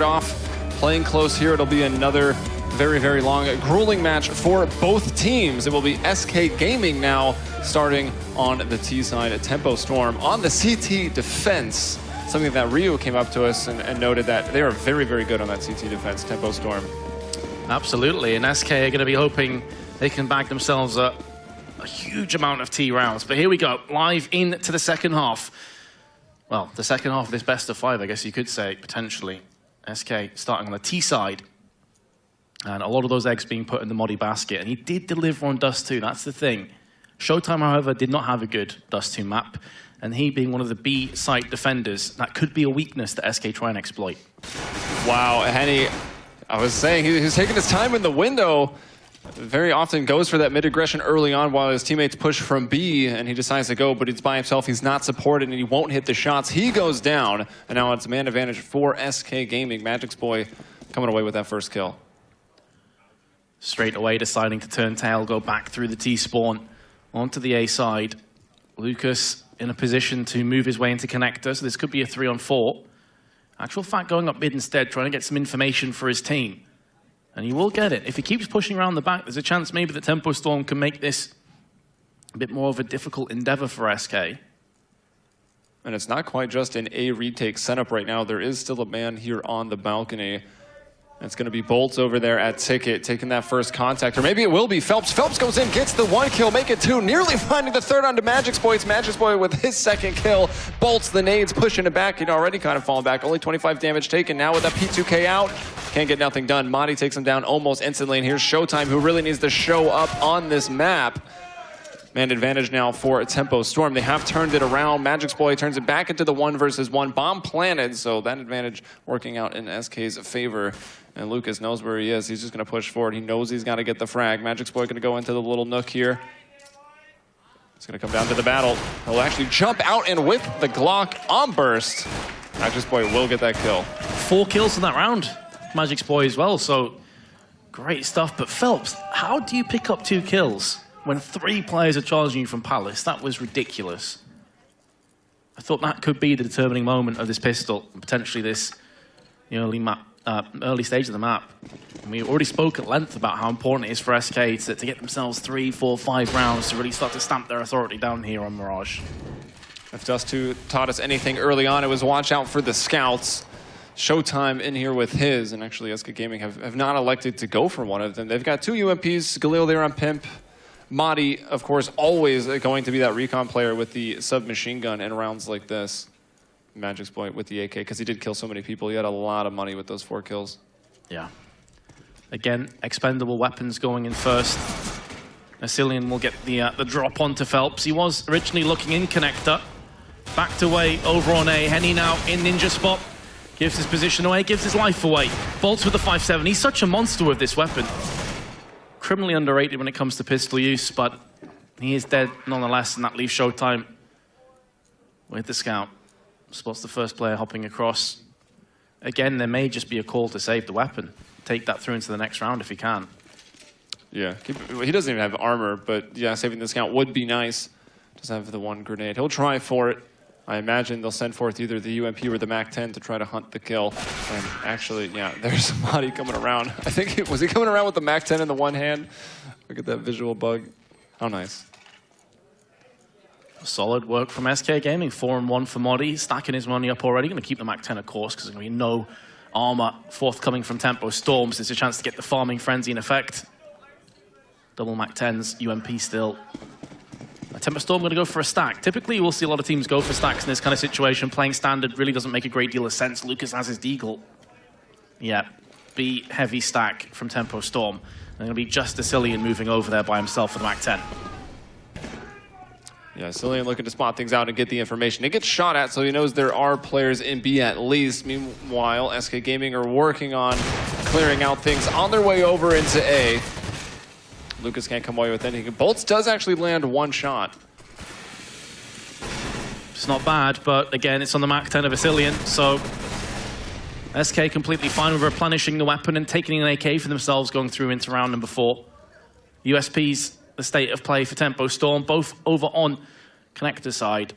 off playing close here. It'll be another very, very long, grueling match for both teams. It will be SK Gaming now starting on the T side. Tempo Storm on the CT defense. Something that Ryu came up to us and noted that they are very, very good on that CT defense, Tempo Storm. Absolutely, and SK are going to be hoping they can bag themselves a huge amount of T rounds. But here we go, live into the second half. Well, the second half of this best of 5, I guess you could say, potentially. SK starting on the T side. And a lot of those eggs being put in the Modi basket. And he did deliver on Dust 2, that's the thing. Showtime, however, did not have a good Dust 2 map. And he being one of the B site defenders, that could be a weakness that SK try and exploit. Wow, Henny, I was saying, he's taking his time in the window. Very often goes for that mid-aggression early on while his teammates push from B, and he decides to go, but he's by himself. He's not supported, and he won't hit the shots. He goes down, and now it's man advantage for SK Gaming. Magic's boy coming away with that first kill. Straight away deciding to turn tail, go back through the T-spawn onto the A side. Lucas in a position to move his way into connector, so this could be a 3-on-4. Actual fact, going up mid instead, trying to get some information for his team. And he will get it. If he keeps pushing around the back, there's a chance maybe that Tempo Storm can make this a bit more of a difficult endeavor for SK. And it's not quite just an A retake setup right now. There is still a man here on the balcony. It's going to be Bolts over there at Ticket, taking that first contact. Or maybe it will be Phelps. Phelps goes in, gets the 1 kill, make it 2, nearly finding the 3rd onto Magic's boy. It's Magic's boy with his 2nd kill. Bolts the nades, pushing it back. He'd already kind of fallen back. Only 25 damage taken. Now with that P2K out, can't get nothing done. Madi takes him down almost instantly. And here's Showtime, who really needs to show up on this map. Man advantage now for Tempo Storm. They have turned it around. Magic's boy turns it back into the 1 versus 1. Bomb planted, so that advantage working out in SK's favor. And Lucas knows where he is. He's just going to push forward. He knows he's got to get the frag. Magic's boy going to go into the little nook here. He's going to come down to the battle. He'll actually jump out and with the Glock on burst. Magic's boy will get that kill. 4 kills in that round. Magic's boy as well, so great stuff. But Phelps, how do you pick up 2 kills when 3 players are charging you from Palace? That was ridiculous. I thought that could be the determining moment of this pistol, and potentially this early stage of the map. And we already spoke at length about how important it is for SK to get themselves 3, 4, 5 rounds to really start to stamp their authority down here on Mirage. If Dust 2 taught us anything early on, it was watch out for the scouts. Showtime in here with his, and actually SK Gaming have not elected to go for one of them. They've got 2 UMPs, Galil there on Pimp. Madi, of course, always going to be that recon player with the submachine gun in rounds like this. Magic's boy with the AK, because he did kill so many people. He had a lot of money with those 4 kills. Yeah. Again, expendable weapons going in first. Asilian will get the drop onto Phelps. He was originally looking in connector. Backed away over on A. Henny now in ninja spot. Gives his position away, gives his life away. Bolts with the 5-7. He's such a monster with this weapon. Criminally underrated when it comes to pistol use, but he is dead nonetheless, and that leaves Showtime with the scout. Spots the first player hopping across. Again, there may just be a call to save the weapon. Take that through into the next round if he can. Yeah, he doesn't even have armor, but yeah, saving the scout would be nice. Doesn't have the 1 grenade. He'll try for it. I imagine they'll send forth either the UMP or the MAC-10 to try to hunt the kill. And actually, yeah, there's somebody coming around. I think was he coming around with the MAC-10 in the 1 hand? Look at that visual bug. How nice. Solid work from SK Gaming. 4-1 for Modi. Stacking his money up already. Going to keep the MAC-10, of course, because there's going to be no armor forthcoming from Tempo Storms. There's a chance to get the farming frenzy in effect. Double MAC-10s, UMP still. Tempo Storm going to go for a stack. Typically, you will see a lot of teams go for stacks in this kind of situation. Playing standard really doesn't make a great deal of sense. Lucas has his deagle. Yeah, B heavy stack from Tempo Storm. And going to be just Asilian moving over there by himself for the MAC-10. Yeah, Cillian looking to spot things out and get the information. It gets shot at, so he knows there are players in B at least. Meanwhile, SK Gaming are working on clearing out things on their way over into A. Lucas can't come away with anything. Bolts does actually land 1 shot. It's not bad, but again, it's on the MAC-10 of Asilian, so SK completely fine with replenishing the weapon and taking an AK for themselves going through into round number 4. USP's the state of play for Tempo Storm, both over on connector side.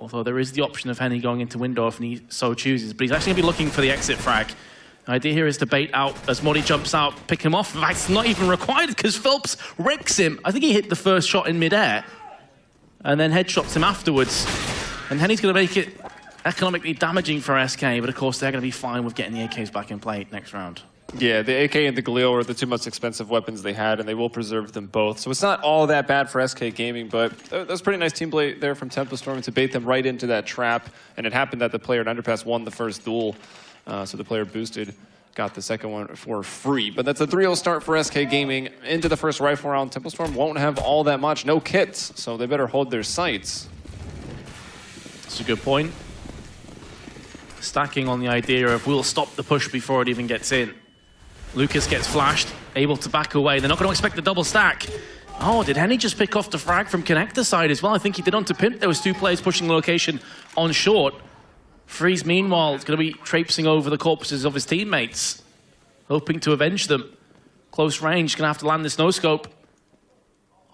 Although there is the option of Henny going into window if he so chooses, but he's actually going to be looking for the exit frag. The idea here is to bait out as Modi jumps out, pick him off. In fact, it's not even required because Phelps wrecks him. I think he hit the first shot in midair and then headshots him afterwards. And Henny's going to make it economically damaging for SK, but of course they're going to be fine with getting the AKs back in play next round. Yeah, the AK and the Galil are the two most expensive weapons they had, and they will preserve them both. So it's not all that bad for SK Gaming, but that was pretty nice team play there from Tempo Storm to bait them right into that trap. And it happened that the player at Underpass won the first duel, so the player boosted, got the second one for free. But that's a 3-0 start for SK Gaming. Into the first rifle round, Tempo Storm won't have all that much, no kits, so they better hold their sights. That's a good point. Stacking on the idea of we'll stop the push before it even gets in. Lucas gets flashed, able to back away. They're not going to expect the double stack. Oh, did Henny just pick off the frag from Connector side as well? I think he did onto Pimp. There was two players pushing the location on short. Freeze, meanwhile, is going to be traipsing over the corpses of his teammates, hoping to avenge them. Close range, going to have to land this no-scope.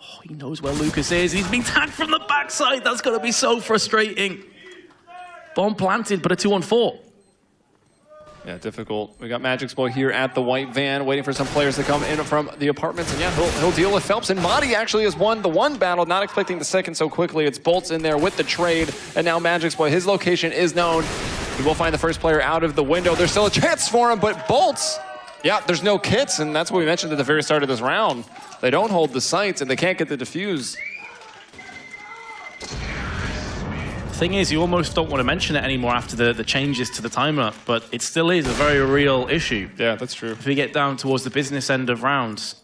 Oh, he knows where Lucas is. He's being tagged from the backside. That's going to be so frustrating. Bomb planted, but a 2-on-4. Yeah, difficult. We got Magic's Boy here at the white van, waiting for some players to come in from the apartments. And yeah, he'll deal with Phelps. And Madi actually has won the one battle, not expecting the second so quickly. It's Bolts in there with the trade. And now Magic's Boy, his location is known. He will find the first player out of the window. There's still a chance for him, but Bolts, yeah, there's no kits. And that's what we mentioned at the very start of this round. They don't hold the sights, and they can't get the defuse. Thing is, you almost don't want to mention it anymore after the changes to the timer, but it still is a very real issue. Yeah, that's true. If we get down towards the business end of rounds.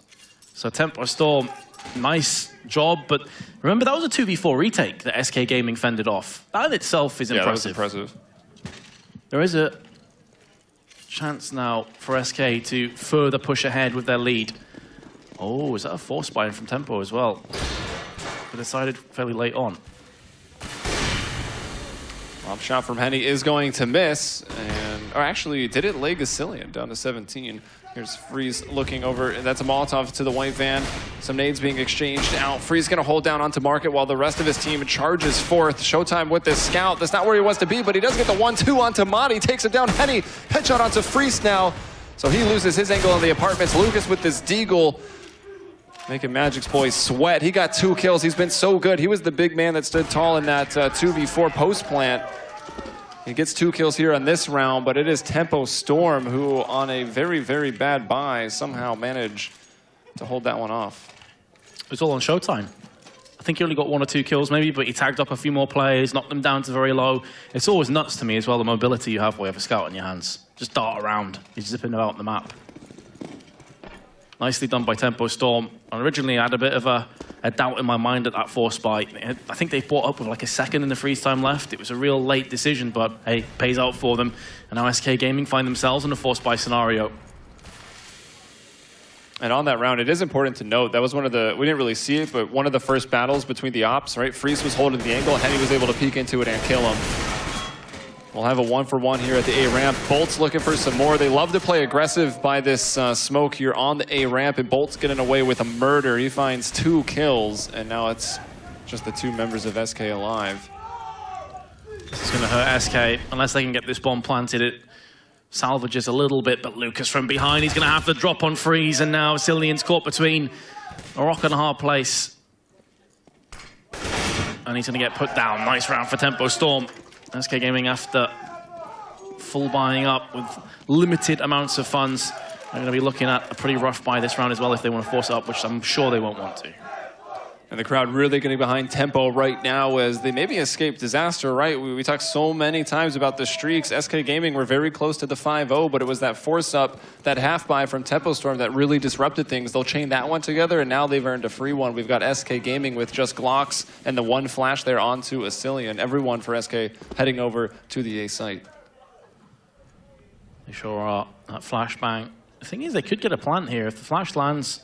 So Tempo Storm, nice job, but remember that was a 2v4 retake that SK Gaming fended off. That in itself is impressive. That was impressive. There is a chance now for SK to further push ahead with their lead. Oh, is that a force buy-in from Tempo as well? They decided fairly late on. Lob shot from Henny is going to miss, or actually, did it lay Gazillion down to 17. Here's Freeze looking over, and that's a Molotov to the white van. Some nades being exchanged out. Freeze gonna hold down onto Market while the rest of his team charges forth. Showtime with this scout. That's not where he wants to be, but he does get the 1-2 onto Madi, takes it down. Henny, headshot onto Freeze now. So he loses his angle in the apartments. Lucas with this deagle, making Magic's Boy sweat. He got 2 kills. He's been so good. He was the big man that stood tall in that 2v4 post plant. He gets 2 kills here on this round, but it is Tempo Storm who, on a very, very bad buy, somehow managed to hold that one off. It was all on Showtime. I think he only got 1 or 2 kills maybe, but he tagged up a few more players, knocked them down to very low. It's always nuts to me as well, the mobility you have while you have a scout in your hands. Just dart around. He's zipping about the map. Nicely done by Tempo Storm. And originally I had a bit of a doubt in my mind at that force buy. I think they brought up with like a second in the freeze time left. It was a real late decision, but hey, pays out for them. And now SK Gaming find themselves in a force buy scenario. And on that round, it is important to note, that was one of the, we didn't really see it, but one of the first battles between the ops, right? Freeze was holding the angle, and Henny was able to peek into it and kill him. We'll have a 1-for-1 here at the A ramp. Bolt's looking for some more. They love to play aggressive by this smoke here on the A ramp, and Bolt's getting away with a murder. He finds 2 kills, and now it's just the 2 members of SK alive. This is going to hurt SK. Unless they can get this bomb planted, it salvages a little bit, but Lucas from behind, he's going to have to drop on Freeze, and now Cillian's caught between a rock and a hard place. And he's going to get put down. Nice round for Tempo Storm. SK Gaming, after full buying up with limited amounts of funds, they're going to be looking at a pretty rough buy this round as well if they want to force it up, which I'm sure they won't want to. And the crowd really getting behind Tempo right now as they maybe escaped disaster, right? We talked so many times about the streaks. SK Gaming were very close to the 5-0, but it was that force-up, that half-buy from Tempo Storm that really disrupted things. They'll chain that one together, and now they've earned a free one. We've got SK Gaming with just Glocks and the 1 flash there onto Asilian. Everyone for SK heading over to the A site. They sure are. That flashbang. The thing is, they could get a plant here. If the flash lands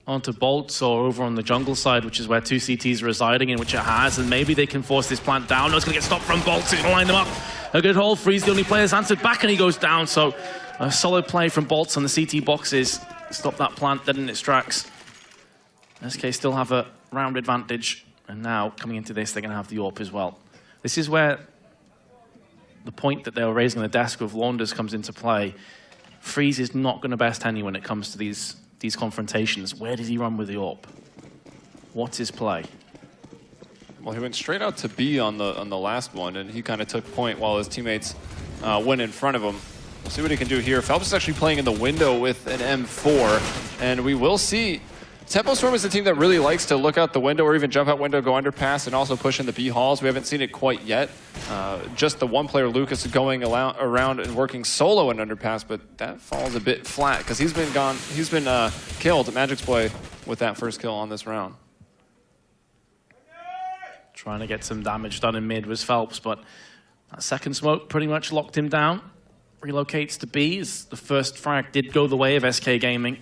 onto Bolts or over on the jungle side, which is where 2 CTs are residing, in which it has, and maybe they can force this plant down. No, it's going to get stopped from Bolts. He's going to line them up. A good hold. Freeze, the only player's answered back, and he goes down. So a solid play from Bolts on the CT boxes. Stop that plant dead in its tracks. SK still have a round advantage, and now coming into this, they're going to have the AWP as well. This is where the point that they were raising the desk with Launders comes into play. Freeze is not going to best Henny when it comes to these confrontations. Where does he run with the AWP? What's his play? Well, he went straight out to B on the last one, and he kind of took point while his teammates went in front of him. We'll see what he can do here. Phelps is actually playing in the window with an M4, and we will see. Tempo Storm is a team that really likes to look out the window or even jump out window, go underpass, and also push in the B halls. We haven't seen it quite yet. Just the one player, Lucas, going around and working solo in underpass, but that falls a bit flat because he's been killed. Magic's play with that first kill on this round. Trying to get some damage done in mid was Phelps, but that second smoke pretty much locked him down. Relocates to B as the first frag did go the way of SK Gaming.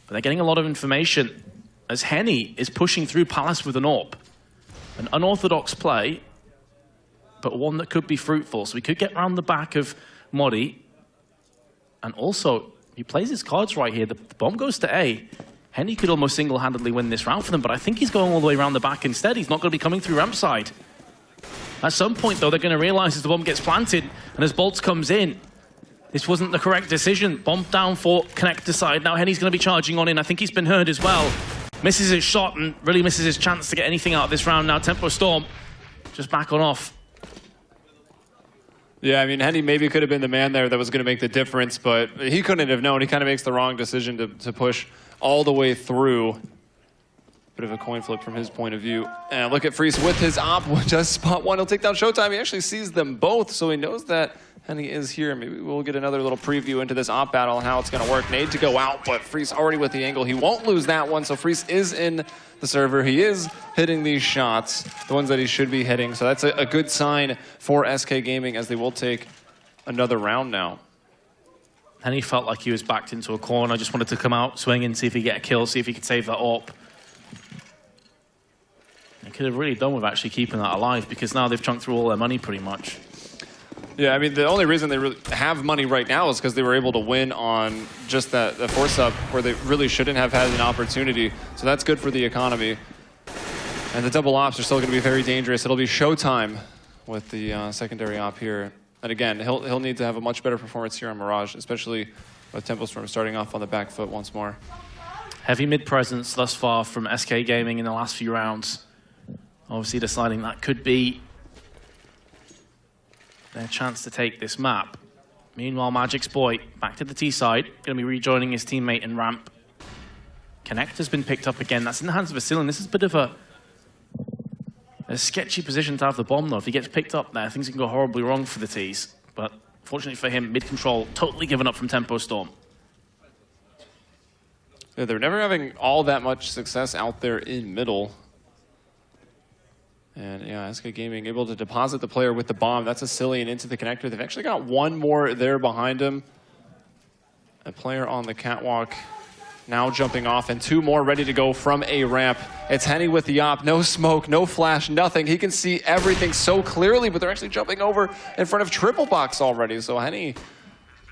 But they're getting a lot of information as Henny is pushing through Palace with an AWP. An unorthodox play, but one that could be fruitful. So we could get around the back of Modi. And also, he plays his cards right here. The bomb goes to A. Henny could almost single-handedly win this round for them, but I think he's going all the way around the back instead. He's not going to be coming through ramp side. At some point, though, they're going to realize as the bomb gets planted and as Bolts comes in, this wasn't the correct decision. Bomb down for connector side. Now Henny's going to be charging on in. I think he's been heard as well. Misses his shot and really misses his chance to get anything out of this round now. Tempo Storm just back on off. Yeah, I mean, Henny maybe could have been the man there that was going to make the difference, but he couldn't have known. He kind of makes the wrong decision to push all the way through. Bit of a coin flip from his point of view. And look at Freeze with his AWP, just spot one. He'll take down Showtime. He actually sees them both, so he knows that Henny is here. Maybe we'll get another little preview into this AWP battle and how it's going to work. Nade to go out, but Freeze already with the angle. He won't lose that one, so Freeze is in the server. He is hitting these shots, the ones that he should be hitting. So that's a good sign for SK Gaming as they will take another round now. Henny felt like he was backed into a corner. Just wanted to come out, swing in, see if he could get a kill, see if he could save that AWP. They could have really done with actually keeping that alive because now they've chunked through all their money pretty much. Yeah, I mean, the only reason they really have money right now is because they were able to win on just that force-up where they really shouldn't have had an opportunity. So that's good for the economy. And the double ops are still going to be very dangerous. It'll be Showtime with the secondary op here. And again, he'll need to have a much better performance here on Mirage, especially with Tempo Storm starting off on the back foot once more. Heavy mid presence thus far from SK Gaming in the last few rounds. Obviously deciding that could be their chance to take this map. Meanwhile, Magic's boy back to the T side, going to be rejoining his teammate in ramp. Connector's been picked up again. That's in the hands of Vasilian. This is a bit of a sketchy position to have the bomb, though. If he gets picked up there, things can go horribly wrong for the T's. But fortunately for him, mid control totally given up from Tempo Storm. Yeah, they're never having all that much success out there in middle. And yeah, SK Gaming able to deposit the player with the bomb. That's a Cillian into the connector. They've actually got one more there behind him. A player on the catwalk now jumping off, and two more ready to go from a ramp. It's Henny with the op. No smoke, no flash, nothing. He can see everything so clearly, but they're actually jumping over in front of triple box already. So Henny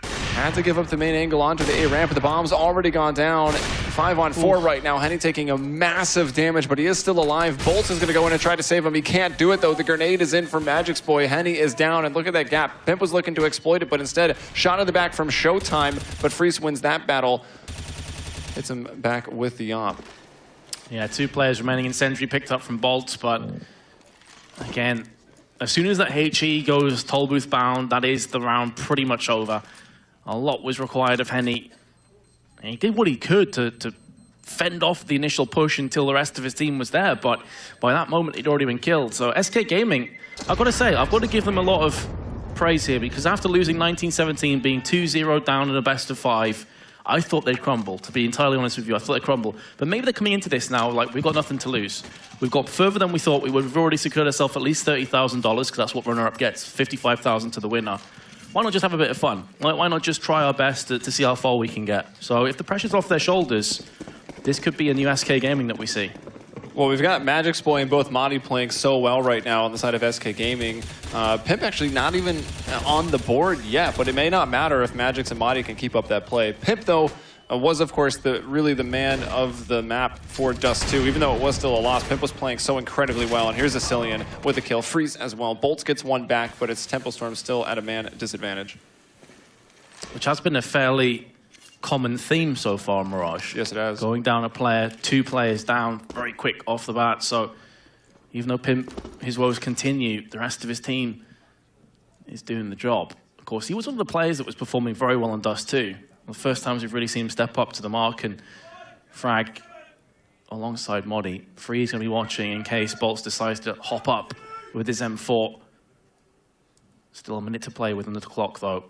had to give up the main angle onto the A ramp, but the bomb's already gone down. 5-on-4 right now. Henny taking a massive damage, but he is still alive. Bolts is going to go in and try to save him. He can't do it, though. The grenade is in for Magic's boy. Henny is down, and look at that gap. Pimp was looking to exploit it, but instead, shot in the back from Showtime, but Freeze wins that battle. Hits him back with the op. Yeah, two players remaining in Sentry picked up from Bolts, but again, as soon as that HE goes toll booth bound, that is the round pretty much over. A lot was required of Henny. And he did what he could to fend off the initial push until the rest of his team was there, but by that moment, he'd already been killed. So SK Gaming, I've got to say, I've got to give them a lot of praise here, because after losing 1917, being 2-0 down in a best of 5, I thought they'd crumble, to be entirely honest with you. I thought they'd crumble. But maybe they're coming into this now like, we've got nothing to lose. We've got further than we thought we would. We've already secured ourselves at least $30,000, because that's what runner-up gets, $55,000 to the winner. Why not just have a bit of fun? Why not just try our best to see how far we can get? So if the pressure's off their shoulders, this could be a new SK Gaming that we see. Well, we've got Magic's boy and both Madi playing so well right now on the side of SK Gaming. Pimp actually not even on the board yet, but it may not matter if Magic's and Madi can keep up that play. Pimp, though, was, of course, really the man of the map for Dust 2. Even though it was still a loss, Pimp was playing so incredibly well. And here's Asilian with a kill. Freeze as well. Bolts gets one back, but it's Tempo Storm still at a man disadvantage. Which has been a fairly common theme so far, Mirage. Yes, it has. Going down a player, 2 players down very quick off the bat. So even though Pimp, his woes continue, the rest of his team is doing the job. Of course, he was one of the players that was performing very well in Dust 2. The first times we've really seen him step up to the mark and frag alongside Modi. Free's going to be watching in case Bolts decides to hop up with his M4. Still a minute to play within the clock, though.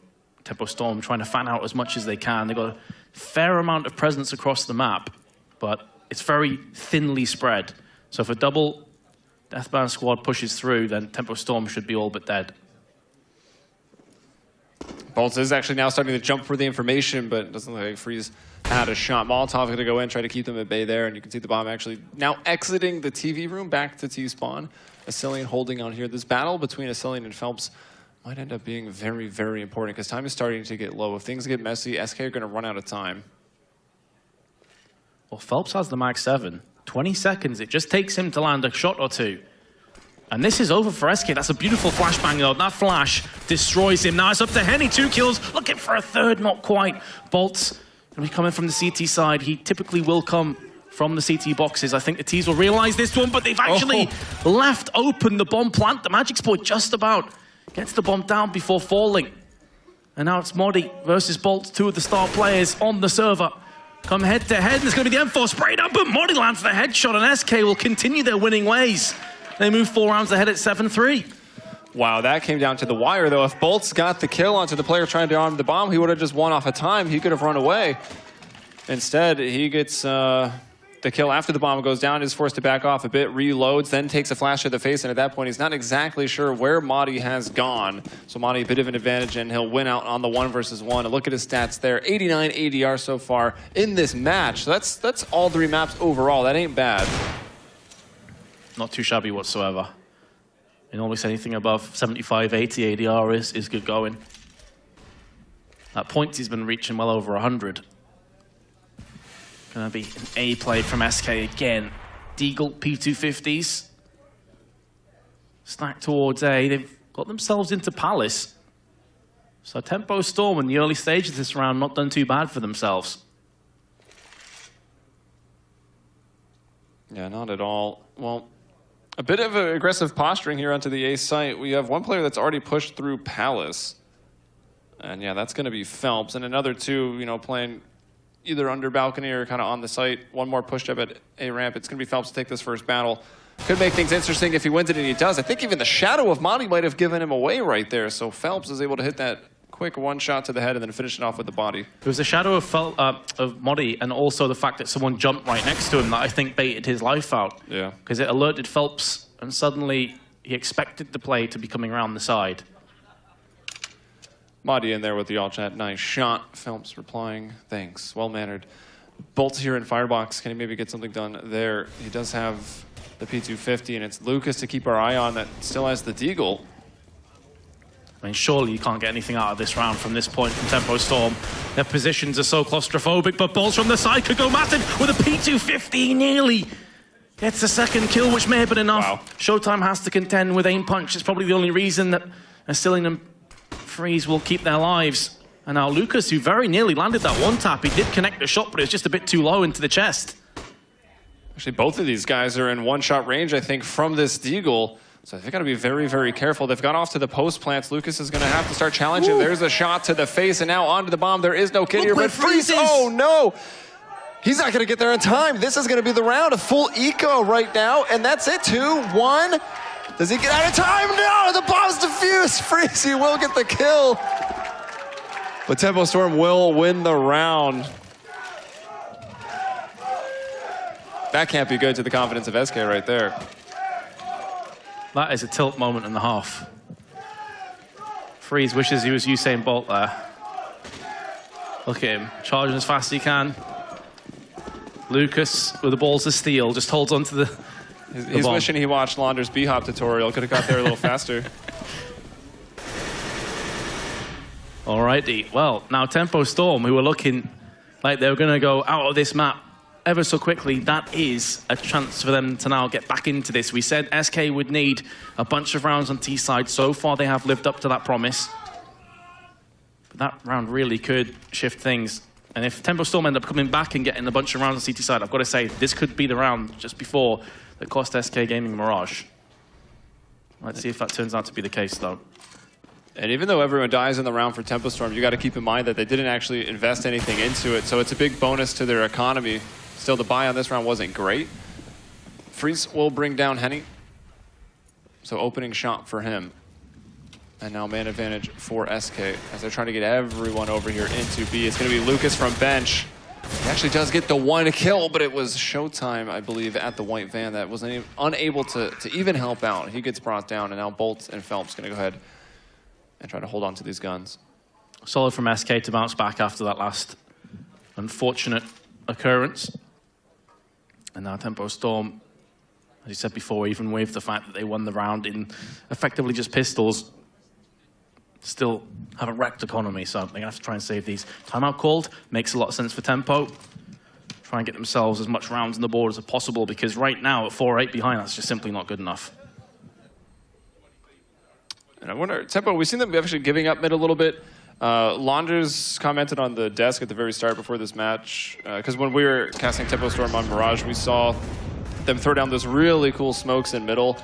Tempo Storm trying to fan out as much as they can. They've got a fair amount of presence across the map, but it's very thinly spread. So if a double Deathbound squad pushes through, then Tempo Storm should be all but dead. Bolts is actually now starting to jump for the information, but it doesn't look like Freeze had a shot. Molotov going to go in, try to keep them at bay there, and you can see the bomb actually now exiting the TV room back to T-spawn. Asilian holding on here. This battle between Asilian and Phelps might end up being very, very important because time is starting to get low. If things get messy, SK are going to run out of time. Well, Phelps has the Mag 7. 20 seconds. It just takes him to land a shot or two. And this is over for SK. That's a beautiful flashbang, though. That flash destroys him. Now it's up to Henny. 2 kills. Looking for a third. Not quite. Bolts going to be coming from the CT side. He typically will come from the CT boxes. I think the T's will realize this one, but they've actually left open the bomb plant. The Magic Sport just about gets the bomb down before falling. And now it's Modi versus Bolts, 2 of the star players on the server. Come head to head. There's going to be the M4 sprayed up, but Modi lands the headshot, and SK will continue their winning ways. They move 4 rounds ahead at 7-3. Wow, that came down to the wire, though. If Bolts got the kill onto the player trying to arm the bomb, he would have just won off a time. He could have run away. Instead, he gets the kill after the bomb goes down, is forced to back off a bit, reloads, then takes a flash to the face, and at that point, he's not exactly sure where Modi has gone. So Modi, a bit of an advantage, and he'll win out on the 1 versus 1. And look at his stats there, 89 ADR so far in this match. So that's all 3 maps overall. That ain't bad. Not too shabby whatsoever. And always anything above 75, 80 ADR is good going. At points, he's been reaching well over 100. Gonna be an A play from SK again. Deagle P250s. Stacked towards A. They've got themselves into Palace. So Tempo Storm in the early stages of this round not done too bad for themselves. Yeah, not at all. Well, a bit of aggressive posturing here onto the A site. We have one player that's already pushed through Palace. And yeah, that's going to be Phelps. And another 2, you know, playing either under balcony or kind of on the site. One more pushed up at A ramp. It's going to be Phelps to take this first battle. Could make things interesting if he wins it, and he does. I think even the shadow of Modi might have given him away right there. So Phelps is able to hit that quick 1 shot to the head and then finish it off with the body. It was the shadow of Modi, and also the fact that someone jumped right next to him that I think baited his life out. Yeah. Because it alerted Phelps, and suddenly he expected the play to be coming around the side. Modi in there with the all chat. Nice shot. Phelps replying, thanks. Well-mannered. Bolts here in Firebox. Can he maybe get something done there? He does have the P250, and it's Lucas to keep our eye on that still has the Deagle. I mean, surely you can't get anything out of this round from this point from Tempo Storm. Their positions are so claustrophobic, but Bolts from the side could go massive with a P250. Nearly gets a second kill, which may have been enough. Wow. Showtime has to contend with aim punch. It's probably the only reason that Asilian and Freeze will keep their lives. And now Lucas, who very nearly landed that 1 tap, he did connect the shot, but it was just a bit too low into the chest. Actually, both of these guys are in 1-shot range, I think, from this Deagle. So they've got to be very, very careful. They've gone off to the post plants. Lucas is going to have to start challenging. Ooh. There's a shot to the face, and now onto the bomb. There is no kid here, but Freeze, oh no! He's not going to get there in time. This is going to be the round, a full eco right now, and that's it, 2-1. Does he get out of time? No, the bomb's defused. Freeze, he will get the kill. But Tempo Storm will win the round. That can't be good to the confidence of SK right there. That is a tilt moment and a half. Freeze wishes he was Usain Bolt there. Look at him, charging as fast as he can. Lucas, with the balls of steel, just holds onto the He's bomb. wishing he watched Launder's B-Hop tutorial. Could have got there a little faster. Alrighty, well, now Tempo Storm, who were looking like they were going to go out of this map ever so quickly. That is a chance for them to now get back into this. We said SK would need a bunch of rounds on T side. So far, they have lived up to that promise. But that round really could shift things. And if Tempo Storm end up coming back and getting a bunch of rounds on CT side, I've got to say, this could be the round just before that cost SK Gaming Mirage. Let's see if that turns out to be the case, though. And even though everyone dies in the round for Tempo Storm, you got to keep in mind that they didn't actually invest anything into it. So it's a big bonus to their economy. Still, the buy on this round wasn't great. Freeze will bring down Henny. So opening shot for him. And now man advantage for SK as they're trying to get everyone over here into B. It's going to be Lucas from bench. He actually does get the one kill, but it was Showtime, I believe, at the white van that was unable to even help out. He gets brought down, and now Bolt and Phelps going to go ahead and try to hold on to these guns. Solid from SK to bounce back after that last unfortunate occurrence. And now Tempo Storm, as you said before, even with the fact that they won the round in effectively just pistols, still have a wrecked economy, so they're going to have to try and save these. Timeout called, makes a lot of sense for Tempo. Try and get themselves as much rounds on the board as possible, because right now at 4-8 behind, that's just simply not good enough. And I wonder, Tempo, we've seen them actually giving up mid a little bit. Launders commented on the desk at the very start before this match, because when we were casting Tempo Storm on Mirage, we saw them throw down those really cool smokes in middle.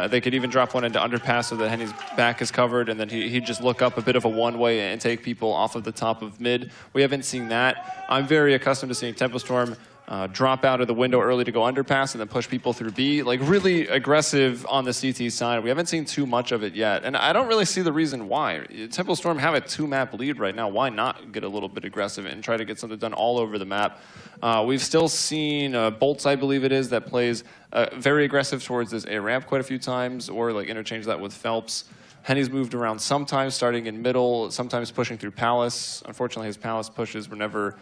They could even drop one into underpass so that Henny's back is covered, and then he'd just look up a bit of a one-way and take people off of the top of mid. We haven't seen that. I'm very accustomed to seeing Tempo Storm drop out of the window early to go underpass and then push people through B. Like, really aggressive on the CT side. We haven't seen too much of it yet, and I don't really see the reason why. Tempo Storm have a 2-map lead right now. Why not get a little bit aggressive and try to get something done all over the map? We've still seen Bolts, I believe it is, that plays very aggressive towards this A ramp quite a few times, or like interchange that with Phelps. Henny's moved around sometimes, starting in middle, sometimes pushing through Palace. Unfortunately, his Palace pushes were never,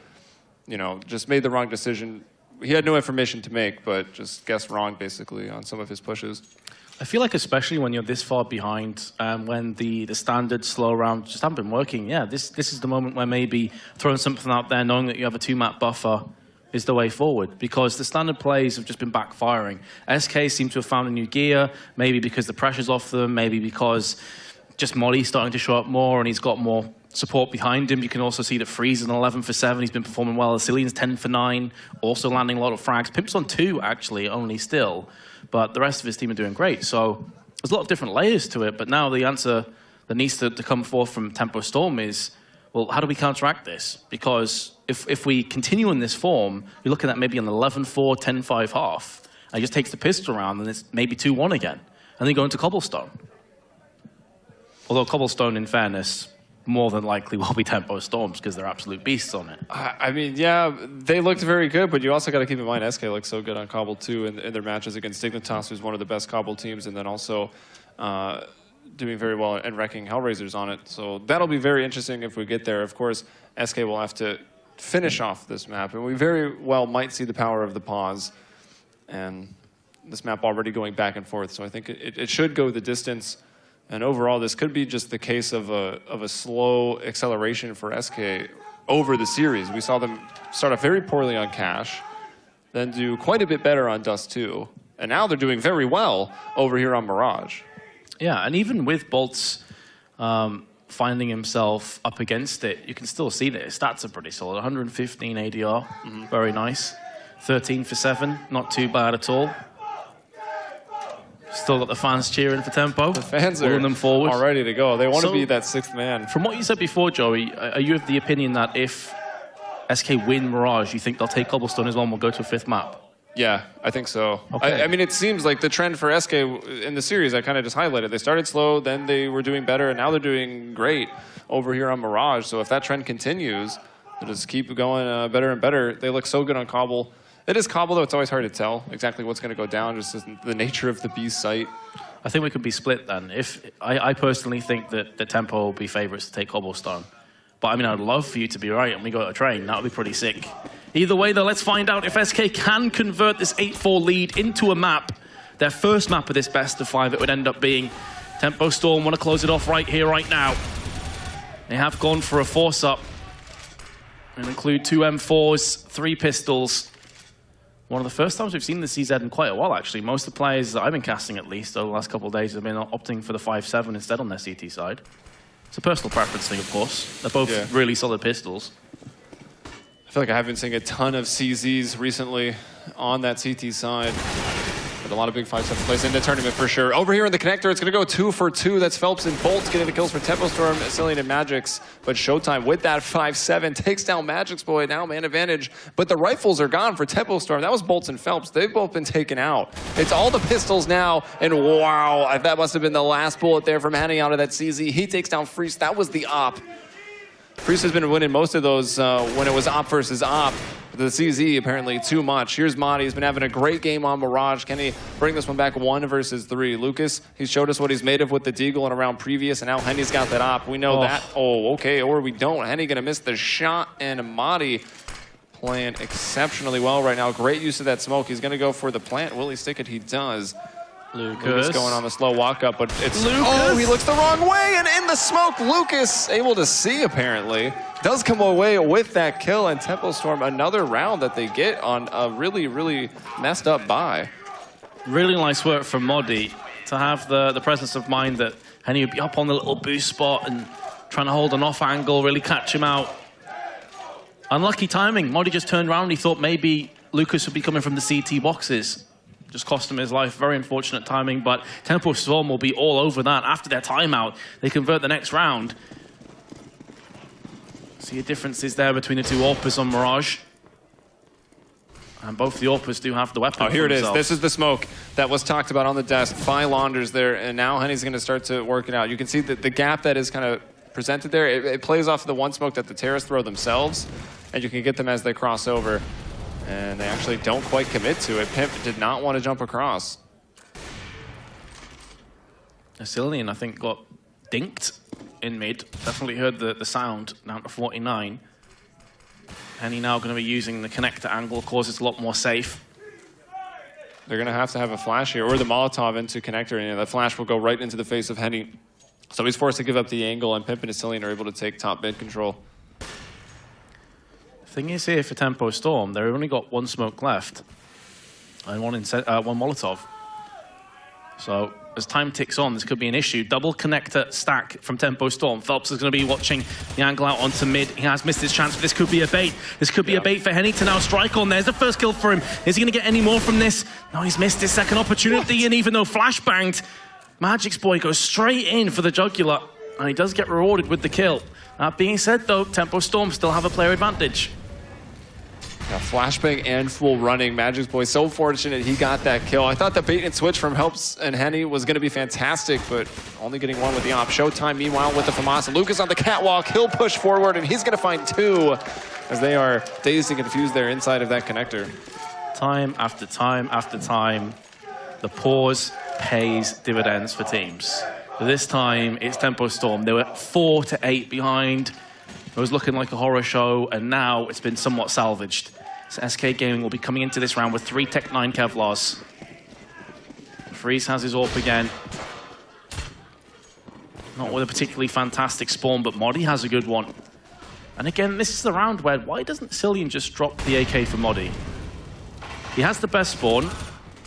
you know, just made the wrong decision. He had no information to make, but just guessed wrong, basically, on some of his pushes. I feel like especially when you're this far behind, when the standard slow round just haven't been working, yeah, this is the moment where maybe throwing something out there, knowing that you have a 2-map buffer, is the way forward, because the standard plays have just been backfiring. SK seem to have found a new gear, maybe because the pressure's off them, maybe because just Molly's starting to show up more and he's got more support behind him. You can also see that Freeze is an 11 for 7. He's been performing well. Cillian's 10 for 9, also landing a lot of frags. Pimp's on 2, actually, only still, but the rest of his team are doing great. So there's a lot of different layers to it, but now the answer that needs to come forth from Tempo Storm is, well, how do we counteract this? Because if we continue in this form, you're looking at maybe an 11-4, 10-5 half, and he just takes the pistol round, and it's maybe 2-1 again, and then go into Cobblestone. Although Cobblestone, in fairness, more than likely will be Tempo Storms because they're absolute beasts on it. I mean, yeah, they looked very good, but you also got to keep in mind SK looks so good on Cobble too in their matches against Dignitas, who's one of the best Cobble teams, and then also doing very well and wrecking Hellraisers on it. So that'll be very interesting if we get there. Of course, SK will have to finish off this map, and we very well might see the power of the pause. And this map already going back and forth, so I think it should go the distance. And overall, this could be just the case of a slow acceleration for SK over the series. We saw them start off very poorly on Cash, then do quite a bit better on Dust 2, and now they're doing very well over here on Mirage. Yeah, and even with Bolts finding himself up against it, you can still see that his stats are pretty solid. 115 ADR, very nice. 13 for 7, not too bad at all. Still got the fans cheering for Tempo. The fans are them forward. All ready to go. They want to be that 6th man. From what you said before, Joey, are you of the opinion that if SK win Mirage, you think they'll take Cobblestone as well and we'll go to a 5th map? Yeah, I think so. Okay. I mean, it seems like the trend for SK in the series, I kind of just highlighted. They started slow, then they were doing better, and now they're doing great over here on Mirage. So if that trend continues, they'll just keep going better and better. They look so good on Cobble. It is Cobble, though. It's always hard to tell exactly what's going to go down, just the nature of the B site. I think we could be split then. I personally think that the Tempo will be favourites to take Cobblestone. But I mean, I'd love for you to be right and we go to a train. That would be pretty sick. Either way, though, let's find out if SK can convert this 8-4 lead into a map. Their first map of this best of 5, it would end up being. Tempo Storm want to close it off right here, right now. They have gone for a force-up. And include 2 M4s, 3 pistols. One of the first times we've seen the CZ in quite a while, actually. Most of the players that I've been casting, at least, over the last couple of days have been opting for the 5.7 instead on their CT side. It's a personal preference thing, of course. They're both really solid pistols. I feel like I have been seeing a ton of CZs recently on that CT side. But a lot of big 5.7 plays in the tournament for sure. Over here in the connector, it's going to go 2 for 2. That's Phelps and Bolts getting the kills for Tempo Storm, Cillian, and Magix. But Showtime with that 5.7 takes down Magix Boy, now man advantage. But the rifles are gone for Tempo Storm. That was Bolts and Phelps. They've both been taken out. It's all the pistols now. And wow, that must have been the last bullet there from Henny out of that CZ. He takes down Freeze. That was the op. Freeze has been winning most of those when it was op versus op. The CZ apparently too much. Here's Madi. He's been having a great game on Mirage. Can he bring this one back 1 versus 3? Lucas, he showed us what he's made of with the Deagle in a round previous, and now Henny's got that op. We know that. Oh, okay, or we don't. Henny gonna miss the shot, and Madi playing exceptionally well right now. Great use of that smoke. He's gonna go for the plant. Will he stick it? He does. Lucas going on the slow walk up, but it's oh, he looks the wrong way, and in the smoke, Lucas able to see apparently. Does come away with that kill, and Tempo Storm another round that they get on a really, really messed up buy. Really nice work from Modi to have the presence of mind that Henny would be up on the little boost spot and trying to hold an off angle, really catch him out. Unlucky timing. Modi just turned around. He thought maybe Lucas would be coming from the CT boxes. Just cost him his life. Very unfortunate timing, but Tempo Storm will be all over that. After their timeout, they convert the next round. See a differences there between the 2 AWPers on Mirage. And both the AWPers do have the weapon. Oh, here it is. This is the smoke that was talked about on the desk by Launders there, and now Henny's going to start to work it out. You can see the gap that is kind of presented there. It plays off of the one smoke that the terrorists throw themselves, and you can get them as they cross over. And they actually don't quite commit to it. Pimp did not want to jump across. Cillian, I think, got dinked in mid. Definitely heard the sound down to 49. Henny now going to be using the connector angle. Of course, it's a lot more safe. They're going to have a flash here, or the Molotov into connector, and the flash will go right into the face of Henny. So he's forced to give up the angle, and Pimp and Cillian are able to take top mid control. Thing is here for Tempo Storm, they've only got 1 smoke left and one Molotov. So as time ticks on, this could be an issue. Double connector stack from Tempo Storm. Phelps is going to be watching the angle out onto mid. He has missed his chance, but this could be a bait. This could be a bait for Henny to now strike on. There's the first kill for him. Is he going to get any more from this? No, he's missed his second opportunity, and even though flash banged, Magix Boy goes straight in for the jugular, and he does get rewarded with the kill. That being said, though, Tempo Storm still have a player advantage. Yeah, flashbang and full running. Magix Boy so fortunate he got that kill. I thought the bait and switch from Helps and Henny was going to be fantastic, but only getting 1 with the op. Showtime, meanwhile, with the FAMAS. Lucas on the catwalk. He'll push forward, and he's going to find 2 as they are dazed and confused there inside of that connector. Time after time after time, the pause pays dividends for teams. But this time, it's Tempo Storm. They were 4 to 8 behind. It was looking like a horror show, and now it's been somewhat salvaged. So SK Gaming will be coming into this round with 3 Tech 9 Kevlars. Freeze has his AWP again. Not with a particularly fantastic spawn, but Modi has a good one. And again, this is the round where, why doesn't Cillian just drop the AK for Modi? He has the best spawn.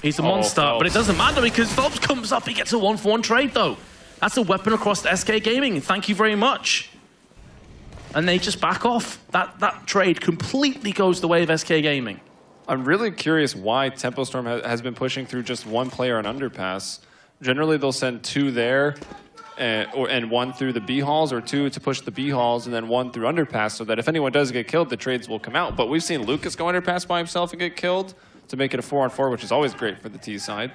He's a monster, but it doesn't matter because Phelps comes up, he gets a 1-for-1 trade though. That's a weapon across the SK Gaming. Thank you very much. And they just back off. That trade completely goes the way of SK Gaming. I'm really curious why Tempo Storm has been pushing through just 1 player on underpass. Generally, they'll send 2 there, and 1 through the B halls, or 2 to push the B halls, and then 1 through underpass, so that if anyone does get killed, the trades will come out. But we've seen Lucas go underpass by himself and get killed to make it a 4-on-4, which is always great for the T side,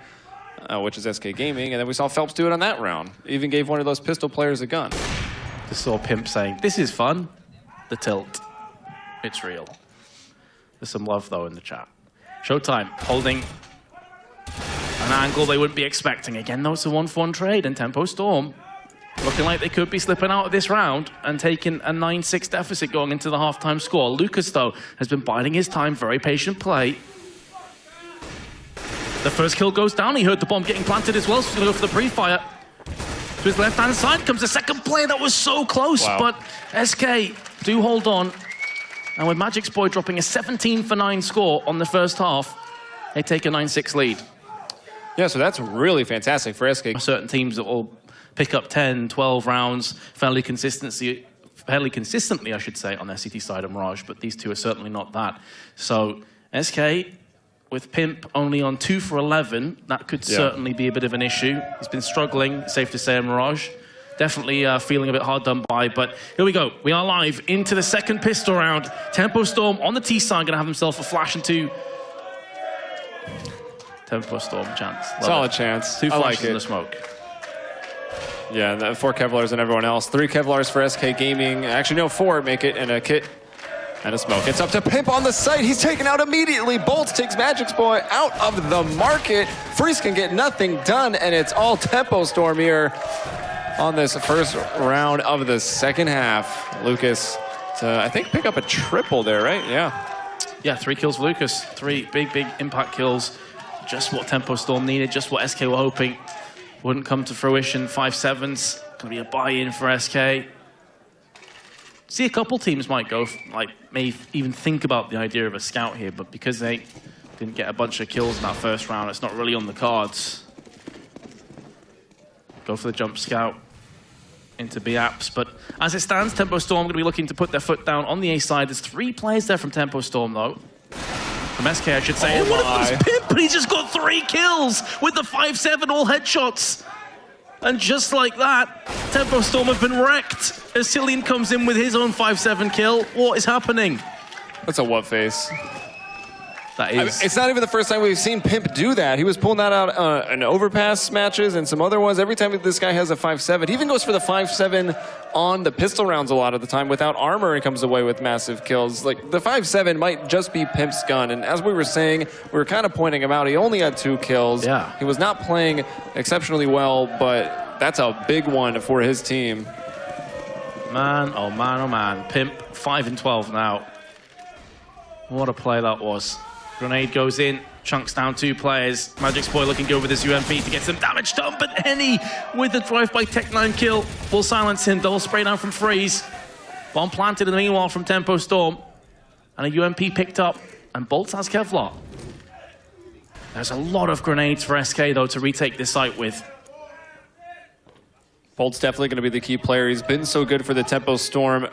which is SK Gaming. And then we saw Phelps do it on that round. Even gave one of those pistol players a gun. Just saw Pimp saying, "This is fun." The tilt. It's real. There's some love, though, in the chat. Showtime holding an angle they wouldn't be expecting. Again, though, it's a 1-for-1 trade, and Tempo Storm looking like they could be slipping out of this round and taking a 9-6 deficit going into the halftime score. Lucas, though, has been biding his time. Very patient play. The first kill goes down. He heard the bomb getting planted as well, so he's going to go for the pre-fire. To his left-hand side comes the second play. That was so close, but SK do hold on. And with Magic's Boy dropping a 17-for-9 score on the first half, they take a 9-6 lead. Yeah, so that's really fantastic for SK. Certain teams that will pick up 10, 12 rounds fairly consistently, I should say, on their CT side of Mirage, but these two are certainly not that. So SK, with Pimp only on 2 for 11, that could certainly be a bit of an issue. He's been struggling, safe to say, in Mirage. Definitely feeling a bit hard done by, but here we go. We are live into the second pistol round. Tempo Storm on the T side, gonna have himself a flash and 2. Tempo Storm chance. Solid chance. 2 flashes in the smoke. Yeah, the 4 Kevlars and everyone else. 3 Kevlars for SK Gaming. Actually, no, 4 make it in a kit and a smoke. It's up to Pimp on the site. He's taken out immediately. Bolts takes Magic's Boy out of the market. Freeze can get nothing done, and it's all Tempo Storm here on this first round of the second half. Lucas to, I think, pick up a triple there, right? Yeah, 3 kills for Lucas. 3 big impact kills. Just what Tempo Storm needed, just what SK were hoping wouldn't come to fruition. 5-7s, gonna be a buy-in for SK. See, a couple teams might go, may even think about the idea of a scout here, but because they didn't get a bunch of kills in that first round, it's not really on the cards. Go for the jump scout into B apps, but as it stands, Tempo Storm going to be looking to put their foot down on the A side. There's 3 players there from Tempo Storm, though. From SK, I should say. And one of them's Pimp, but he just got 3 kills with the 5-7 all headshots. And just like that, Tempo Storm have been wrecked as Cillian comes in with his own 5-7 kill. What is happening? That's a what face. That is. It's not even the first time we've seen Pimp do that. He was pulling that out in overpass matches and some other ones. Every time this guy has a 5-7, he even goes for the 5-7 on the pistol rounds a lot of the time. Without armor, he comes away with massive kills. Like, the 5-7 might just be Pimp's gun. And as we were saying, we were kind of pointing him out. He only had 2 kills. Yeah. He was not playing exceptionally well, but that's a big one for his team. Man, oh man, oh man. Pimp, 5-12 now. What a play that was. Grenade goes in, chunks down 2 players. Magic's Boy looking good with his UMP to get some damage done, but Henny with the drive-by Tech-9 kill will silence him. Double spray down from Freeze. Bomb planted in the meanwhile from Tempo Storm. And a UMP picked up, and Bolts has Kevlar. There's a lot of grenades for SK, though, to retake this site with. Bolt's definitely going to be the key player. He's been so good for the Tempo Storm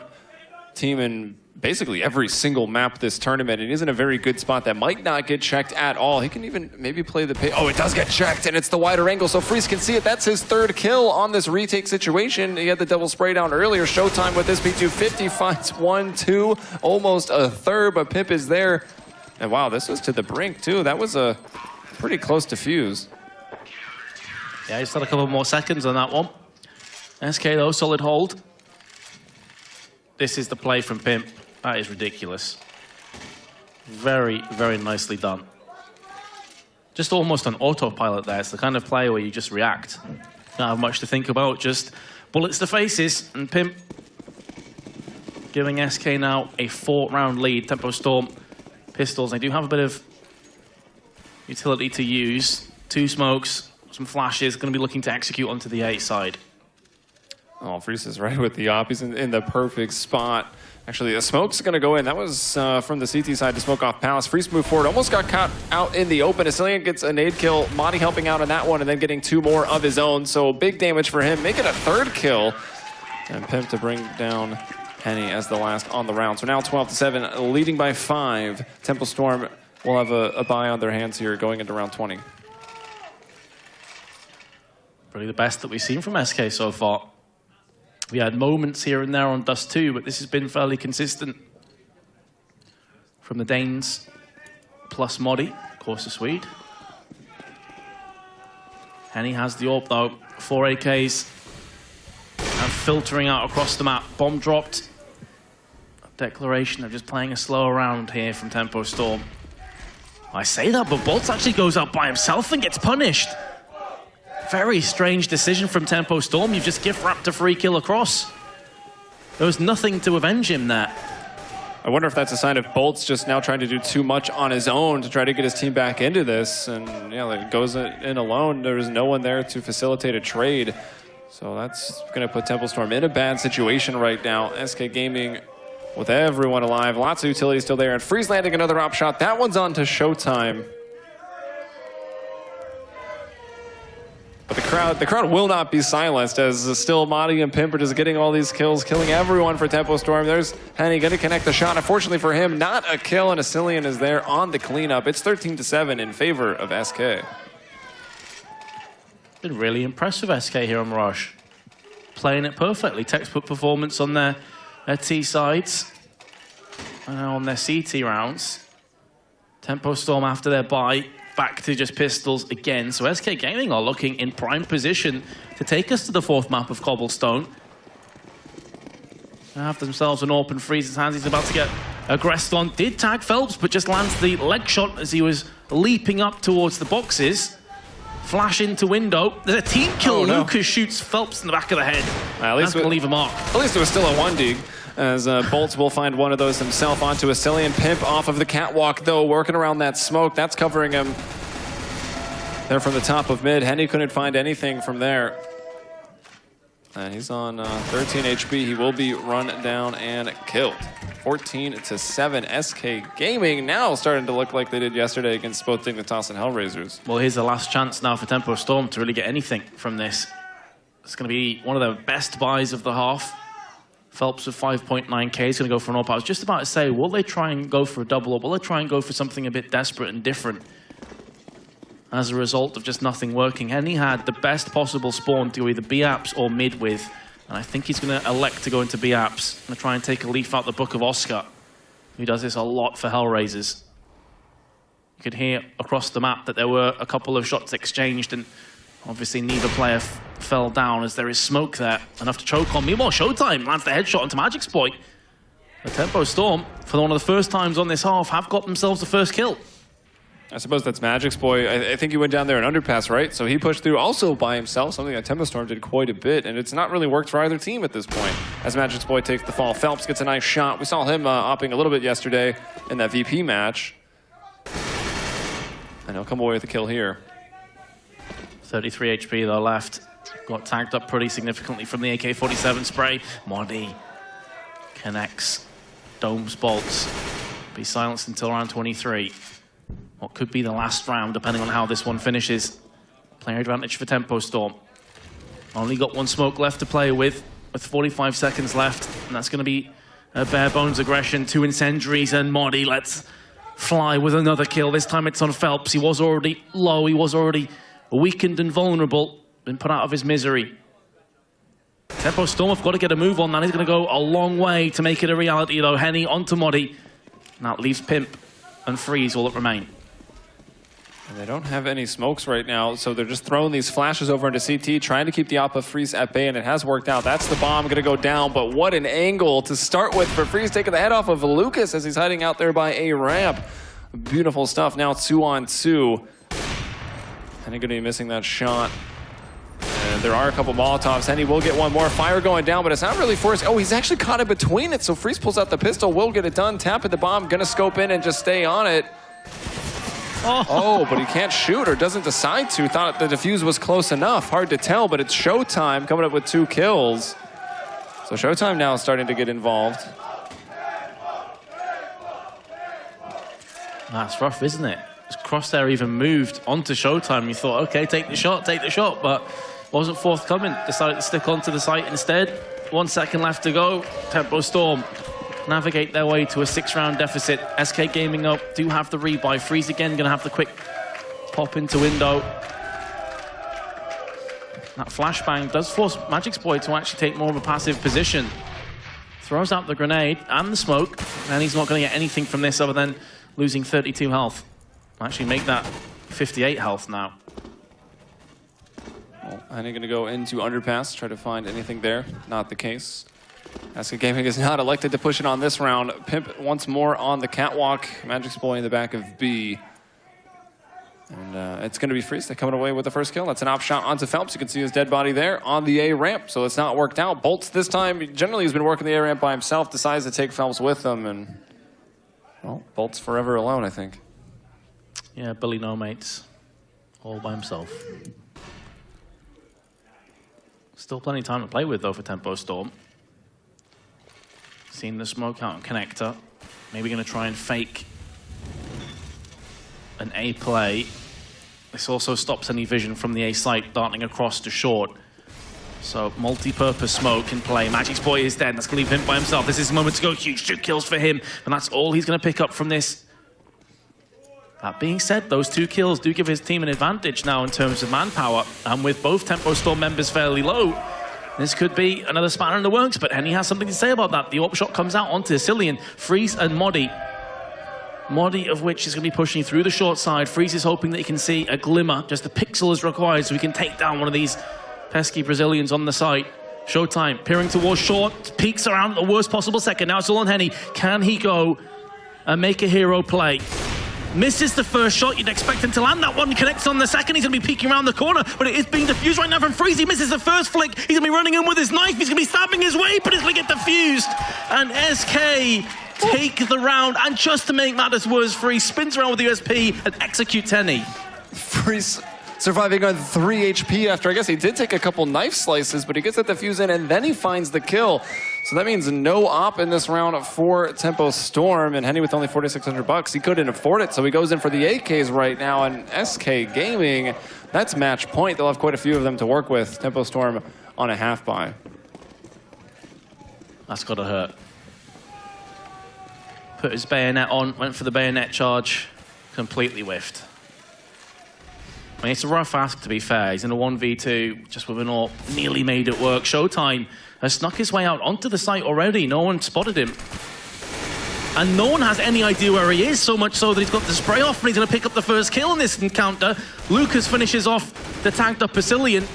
team in basically every single map this tournament, and he's in a very good spot that might not get checked at all. He can even maybe play the pay. Oh, it does get checked, and it's the wider angle, so Freeze can see it. That's his 3rd kill on this retake situation. He had the double spray down earlier. Showtime with this P250 finds 1, 2, almost a 3rd, but Pimp is there. And wow, this was to the brink too. That was a pretty close to fuse. Yeah, he's had a couple more seconds on that one. SK though, solid hold. This is the play from Pimp. That is ridiculous. Very, very nicely done. Just almost on autopilot there. It's the kind of play where you just react. Don't have much to think about, just bullets to faces. And Pimp giving SK now a 4-round lead. Tempo Storm pistols. They do have a bit of utility to use. 2 smokes, some flashes. Going to be looking to execute onto the A side. Oh, Freeze is right with the op. He's in the perfect spot. Actually, the smoke's going to go in. That was from the CT side to smoke off Palace. Freeze moved forward. Almost got caught out in the open. Cillian gets a nade kill. Monty helping out on that one and then getting 2 more of his own. So big damage for him. Make it a 3rd kill. And Pimp to bring down Henny as the last on the round. So now 12-7, leading by 5. Tempo Storm will have a bye on their hands here going into round 20. Probably the best that we've seen from SK so far. We had moments here and there on Dust 2, but this has been fairly consistent. From the Danes, plus Modi, of course the Swede. Henny has the AWP though, 4 AKs. And filtering out across the map. Bomb dropped. Declaration of just playing a slower round here from Tempo Storm. I say that, but Bolts actually goes out by himself and gets punished. Very strange decision from Tempo Storm. You've just gift-wrapped a free kill across. There was nothing to avenge him there. I wonder if that's a sign of Bolts just now trying to do too much on his own to try to get his team back into this. And yeah, like, goes in alone. There's no one there to facilitate a trade. So that's going to put Tempo Storm in a bad situation right now. SK Gaming with everyone alive. Lots of utility still there, and Freeze landing another op shot. That one's on to Showtime. But the crowd will not be silenced, as still Madi and Pimp are just getting all these kills, killing everyone for Tempo Storm. There's Henny going to connect the shot. Unfortunately for him, not a kill, and Asilian is there on the cleanup. It's 13-7 in favor of SK. Been really impressive, SK here on Mirage. Playing it perfectly. Textbook performance on their T sides. And on their CT rounds. Tempo Storm after their bye. Back to just pistols again. So SK Gaming are looking in prime position to take us to the 4th map of Cobblestone. They have themselves an open freeze. His hands, he's about to get aggressed on. Did tag Phelps, but just lands the leg shot as he was leaping up towards the boxes. Flash into window. There's a team kill. Oh, no. Lucas shoots Phelps in the back of the head. At least that's going to leave a mark. At least it was still a 1D. As Bolts will find one of those himself onto Asilian. Pimp off of the catwalk, though, working around that smoke. That's covering him there from the top of mid. Henny couldn't find anything from there. And he's on 13 HP. He will be run down and killed. 14-7. SK Gaming now starting to look like they did yesterday against both Dignitas and Hellraisers. Well, here's the last chance now for Tempo Storm to really get anything from this. It's going to be one of the best buys of the half. Phelps with 5.9k is going to go for an AWP. I was just about to say, will they try and go for a double, or will they try and go for something a bit desperate and different as a result of just nothing working? Henny had the best possible spawn to go either B-apps or mid with, and I think he's going to elect to go into B-apps and try and take a leaf out the book of Oscar, who does this a lot for Hellraisers. You could hear across the map that there were a couple of shots exchanged, and obviously neither player fell down as there is smoke there. Enough to choke on. Meanwhile, Showtime lands the headshot onto Magicsploit. The Tempo Storm, for one of the first times on this half, have got themselves the first kill. I suppose that's Magicsploit. I think he went down there in underpass, right? So he pushed through also by himself, something that Tempo Storm did quite a bit, and it's not really worked for either team at this point. As Magicsploit takes the fall, Phelps gets a nice shot. We saw him opping a little bit yesterday in that VP match. And he'll come away with a kill here. 33 HP though left. Got tagged up pretty significantly from the AK-47 spray. Modi connects. Domes bolts. Be silenced until round 23. What could be the last round, depending on how this one finishes. Player advantage for Tempo Storm. Only got one smoke left to play with 45 seconds left. And that's going to be a bare bones aggression. 2 incendiaries, and Modi lets fly with another kill. This time it's on Phelps. He was already low. He was already weakened and vulnerable. Been put out of his misery. Tempo Storm have got to get a move on that. He's going to go a long way to make it a reality, though. Henny onto Modi. And that leaves Pimp and Freeze all that remain. And they don't have any smokes right now, so they're just throwing these flashes over into CT, trying to keep the Oppa Freeze at bay, and it has worked out. That's the bomb going to go down, but what an angle to start with for Freeze, taking the head off of Lucas as he's hiding out there by a ramp. Beautiful stuff. Now 2-on-2. Henny going to be missing that shot. And there are a couple Molotovs. Henny will get one more. Fire going down, but it's not really forced. Oh, he's actually caught in between it, so Freeze pulls out the pistol, will get it done. Tap at the bomb, going to scope in and just stay on it. Oh, but he can't shoot or doesn't decide to. Thought the defuse was close enough. Hard to tell, but it's Showtime coming up with 2 kills. So Showtime now starting to get involved. That's rough, isn't it? As Crosshair even moved onto Showtime, you thought, okay, take the shot, but wasn't forthcoming. Decided to stick onto the site instead. 1 second left to go. Tempo Storm navigate their way to a 6-round deficit. SK Gaming up, do have the rebuy. Freeze again, gonna have the quick pop into window. That flashbang does force Magicsploit to actually take more of a passive position. Throws out the grenade and the smoke, and he's not gonna get anything from this other than losing 32 health. Actually make that 58 health now. Well, Henny gonna go into underpass, try to find anything there. Not the case. SK Gaming is not elected to push it on this round. Pimp once more on the catwalk. Magicsploit in the back of B. And it's going to be Freeze. They're coming away with the first kill. That's an op shot onto Phelps. You can see his dead body there on the A ramp. So it's not worked out. Bolts this time, generally he's been working the A ramp by himself. Decides to take Phelps with him. And, well, Bolts forever alone, I think. Yeah, Billy no mates. All by himself. Still plenty of time to play with, though, for Tempo Storm. Seeing the smoke out on connector. Maybe going to try and fake an A play. This also stops any vision from the A site darting across to short. So multi-purpose smoke in play. Magic's boy is dead. That's going to leave him by himself. This is the moment to go. Huge 2 kills for him. And that's all he's going to pick up from this. That being said, those 2 kills do give his team an advantage now in terms of manpower. And with both Tempo Storm members fairly low, this could be another spanner in the works. But Henny has something to say about that. The AWP shot comes out onto Cillian, Freeze and Modi. Modi of which is going to be pushing through the short side. Freeze is hoping that he can see a glimmer. Just a pixel is required so he can take down one of these pesky Brazilians on the site. Showtime, peering towards short, peeks around at the worst possible second. Now it's all on Henny. Can he go and make a hero play? Misses the first shot. You'd expect him to land that one. Connects on the second. He's going to be peeking around the corner, but it is being diffused right now from Freeze. He misses the first flick. He's going to be running in with his knife. He's going to be stabbing his way, but it's going to get diffused. And SK take the round. And just to make matters worse, Freeze spins around with the USP and executes Henny. Freeze surviving on 3 HP after, I guess he did take a couple knife slices, but he gets the defuse in and then he finds the kill. So that means no op in this round for Tempo Storm, and Henny with only $4,600. He couldn't afford it, so he goes in for the AKs right now, and SK Gaming, that's match point. They'll have quite a few of them to work with. Tempo Storm on a half buy. That's gotta hurt. Put his bayonet on, went for the bayonet charge, completely whiffed. I mean, it's a rough ask, to be fair. He's in a 1v2, just with an AWP, nearly made it work. Showtime has snuck his way out onto the site already. No one spotted him. And no one has any idea where he is, so much so that he's got the spray off and he's going to pick up the first kill in this encounter. Lucas finishes off the tagged up Brazilian.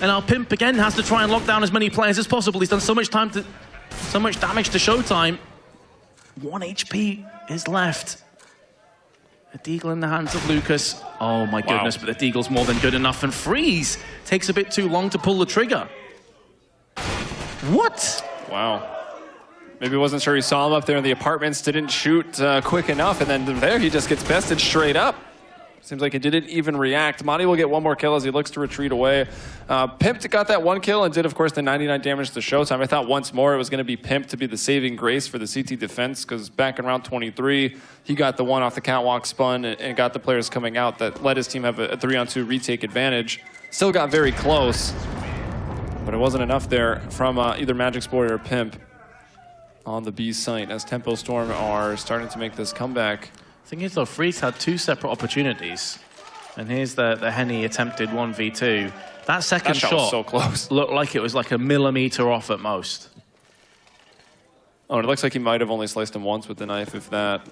And our Pimp again has to try and lock down as many players as possible. He's done so much damage to Showtime. 1 HP is left. A deagle in the hands of Lucas. Oh my goodness, but the deagle's more than good enough. And Freeze takes a bit too long to pull the trigger. What? Wow. Maybe wasn't sure he saw him up there in the apartments, didn't shoot quick enough, and then there he just gets bested straight up. Seems like he didn't even react. Madi will get 1 more kill as he looks to retreat away. Pimp got that 1 kill and did, of course, the 99 damage to Showtime. I thought once more it was going to be Pimp to be the saving grace for the CT defense, because back in round 23, he got the 1 off the catwalk spun and got the players coming out that let his team have a 3-on-2 retake advantage. Still got very close, but it wasn't enough there from either Magic's boy or Pimp on the B site as Tempo Storm are starting to make this comeback. Thing is, though, Freeze had 2 separate opportunities. And here's the Henny attempted 1v2. That second shot was so close. Looked like it was like a millimeter off at most. Oh, and it looks like he might have only sliced him once with the knife, if that.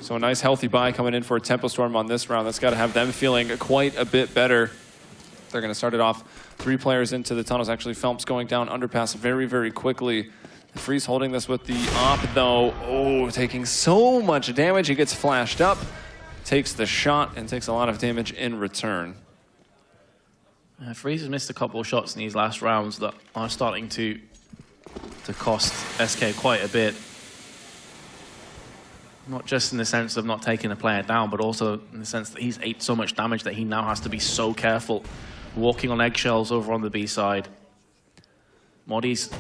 So a nice healthy buy coming in for a Tempo Storm on this round. That's got to have them feeling quite a bit better. They're going to start it off 3 players into the tunnels. Actually, Phelps going down underpass very, very quickly. Freeze holding this with the op, though. Oh, taking so much damage. He gets flashed up, takes the shot, and takes a lot of damage in return. Freeze has missed a couple of shots in these last rounds that are starting to cost SK quite a bit. Not just in the sense of not taking a player down, but also in the sense that he's ate so much damage that he now has to be so careful. Walking on eggshells over on the B side. Modi's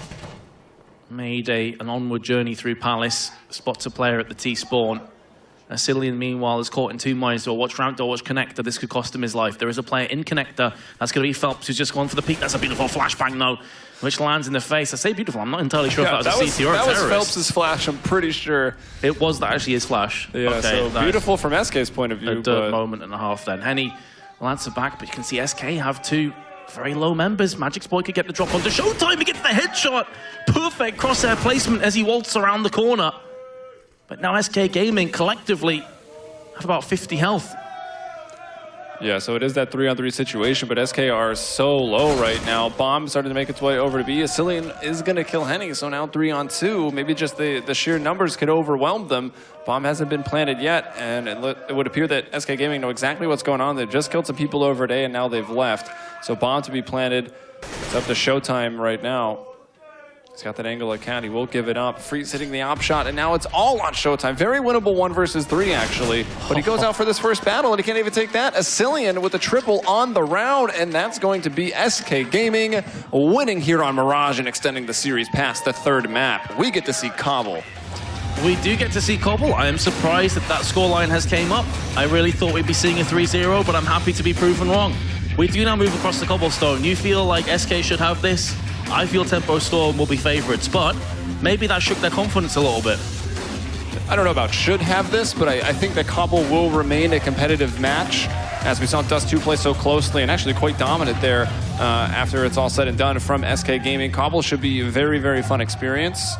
made an onward journey through Palace, spots a player at the T-spawn. Cillian, meanwhile, is caught in 2 minds. Or watch ramp, or watch connector. This could cost him his life. There is a player in connector. That's going to be Phelps, who's just gone for the peak. That's a beautiful flashbang, though, which lands in the face. I say beautiful. I'm not entirely sure if that was a CT or a terrorist. That was Phelps' flash, I'm pretty sure. It was actually his flash. Yeah, okay, so beautiful from SK's point of view. A dirt moment and a half then. Henny lands it back, but you can see SK have 2 very low members. Magic's boy could get the drop onto Showtime. He gets the headshot. Perfect crosshair placement as he waltzes around the corner. But now SK Gaming collectively have about 50 health. Yeah, so it is that 3-on-3 situation, but SK are so low right now. Bomb starting to make its way over to B. Cillian is going to kill Henny, so now 3-on-2. Maybe just the sheer numbers could overwhelm them. Bomb hasn't been planted yet, and it would appear that SK Gaming know exactly what's going on. They've just killed some people over at A, and now they've left. So bomb to be planted. It's up to Showtime right now. He's got that angle at Cat. He will give it up. Freeze hitting the op shot, and now it's all on Showtime. Very winnable 1 versus 3, actually. But he goes out for this first battle, and he can't even take that. Asilian with a triple on the round, and that's going to be SK Gaming winning here on Mirage and extending the series past the 3rd map. We get to see Cobble. We do get to see Cobble. I am surprised that that scoreline has came up. I really thought we'd be seeing a 3-0, but I'm happy to be proven wrong. We do now move across the cobblestone. You feel like SK should have this? I feel Tempo Storm will be favorites, but maybe that shook their confidence a little bit. I don't know about should have this, but I think that Cobble will remain a competitive match, as we saw Dust 2 play so closely and actually quite dominant there after it's all said and done from SK Gaming. Cobble should be a very, very fun experience.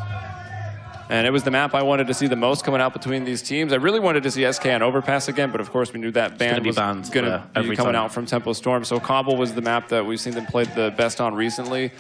And it was the map I wanted to see the most coming out between these teams. I really wanted to see SK on Overpass again, but of course we knew that ban was going to be coming out from Tempo Storm. So Cobble was the map that we've seen them play the best on recently.